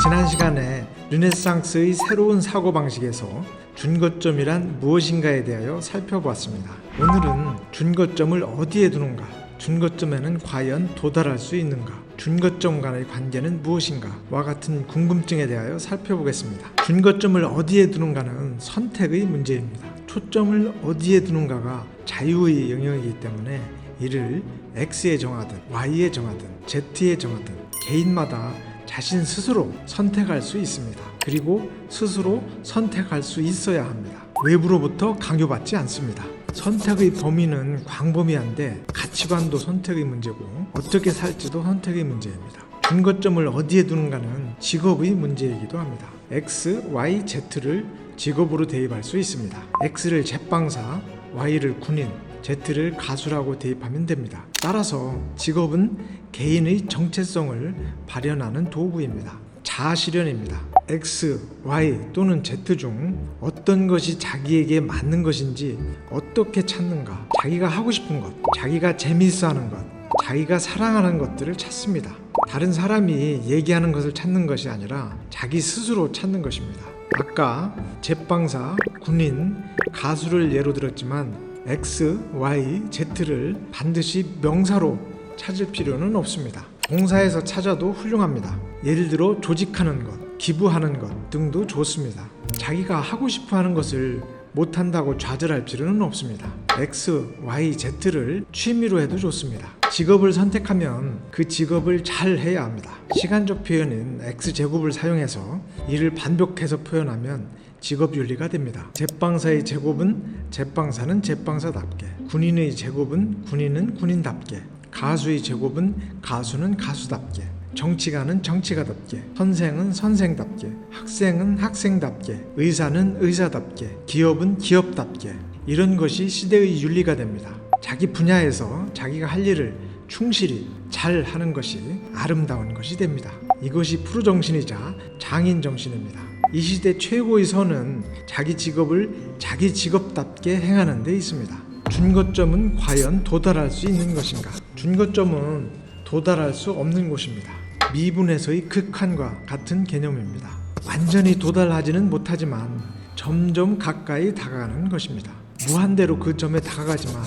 지난 시간에 르네상스의 새로운 사고방식에서 준거점이란 무엇인가에 대하여 살펴보았습니다. 오늘은 준거점을 어디에 두는가, 준거점에는 과연 도달할 수 있는가, 준거점 간의 관계는 무엇인가 와 같은 궁금증에 대하여 살펴보겠습니다. 준거점을 어디에 두는가는 선택의 문제입니다. 초점을 어디에 두는가가 자유의 영역이기 때문에 이를 X에 정하든 Y에 정하든 Z에 정하든 개인마다 자신 스스로 선택할 수 있습니다. 그리고 스스로 선택할 수 있어야 합니다. 외부로부터 강요받지 않습니다. 선택의 범위는 광범위한데 가치관도 선택의 문제고 어떻게 살지도 선택의 문제입니다. 준거점을 어디에 두는가는 직업의 문제이기도 합니다. X, Y, Z를 직업으로 대입할 수 있습니다. X를 제빵사, Y를 군인, Z를 가수라고 대입하면 됩니다. 따라서 직업은 개인의 정체성을 발현하는 도구입니다. 자아실현입니다. X, Y 또는 Z 중 어떤 것이 자기에게 맞는 것인지 어떻게 찾는가, 자기가 하고 싶은 것, 자기가 재미있어하는 것, 자기가 사랑하는 것들을 찾습니다. 다른 사람이 얘기하는 것을 찾는 것이 아니라 자기 스스로 찾는 것입니다. 아까 제빵사, 군인, 가수를 예로 들었지만 X, Y, Z를 반드시 명사로 찾을 필요는 없습니다. 동사에서 찾아도 훌륭합니다. 예를 들어 조직하는 것, 기부하는 것 등도 좋습니다. 자기가 하고 싶어 하는 것을 못한다고 좌절할 필요는 없습니다. X, Y, Z를 취미로 해도 좋습니다. 직업을 선택하면 그 직업을 잘 해야 합니다. 시간적 표현인 X제곱을 사용해서 이를 반복해서 표현하면 직업윤리가 됩니다. 제빵사의 제곱은 제빵사는 제빵사답게, 군인의 제곱은 군인은 군인답게, 가수의 제곱은 가수는 가수답게, 정치가는 정치가답게, 선생은 선생답게, 학생은 학생답게, 의사는 의사답게, 기업은 기업답게, 이런 것이 시대의 윤리가 됩니다. 자기 분야에서 자기가 할 일을 충실히 잘 하는 것이 아름다운 것이 됩니다. 이것이 프로정신이자 장인정신입니다. 이 시대 최고의 선은 자기 직업을 자기 직업답게 행하는 데 있습니다. 준거점은 과연 도달할 수 있는 것인가? 준거점은 도달할 수 없는 곳입니다. 미분에서의 극한과 같은 개념입니다. 완전히 도달하지는 못하지만 점점 가까이 다가가는 것입니다. 무한대로 그 점에 다가가지만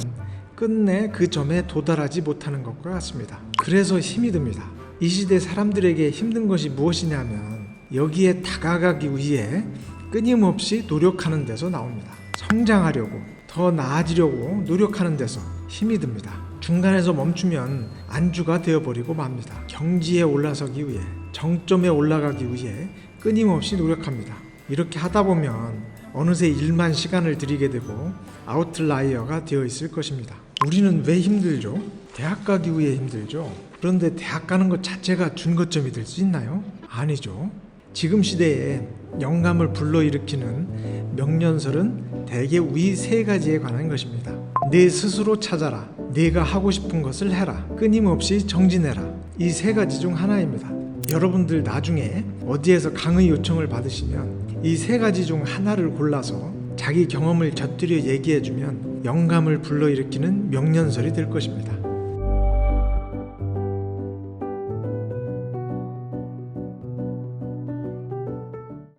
끝내 그 점에 도달하지 못하는 것과 같습니다. 그래서 힘이 듭니다. 이 시대 사람들에게 힘든 것이 무엇이냐면 여기에 다가가기 위해 끊임없이 노력하는 데서 나옵니다. 성장하려고, 더 나아지려고 노력하는 데서 힘이 듭니다. 중간에서 멈추면 안주가 되어버리고 맙니다. 경지에 올라서기 위해, 정점에 올라가기 위해 끊임없이 노력합니다. 이렇게 하다 보면 어느새 일만 시간을 들이게 되고 아웃라이어가 되어 있을 것입니다. 우리는 왜 힘들죠? 대학 가기 위해 힘들죠. 그런데 대학 가는 것 자체가 준거점이 될 수 있나요? 아니죠. 지금 시대에 영감을 불러일으키는 명령설은 대개 위 세 가지에 관한 것입니다. 내 스스로 찾아라, 내가 하고 싶은 것을 해라, 끊임없이 정진해라. 이 세 가지 중 하나입니다. 여러분들 나중에 어디에서 강의 요청을 받으시면 이 세 가지 중 하나를 골라서 자기 경험을 곁들여 얘기해주면 영감을 불러일으키는 명령설이 될 것입니다.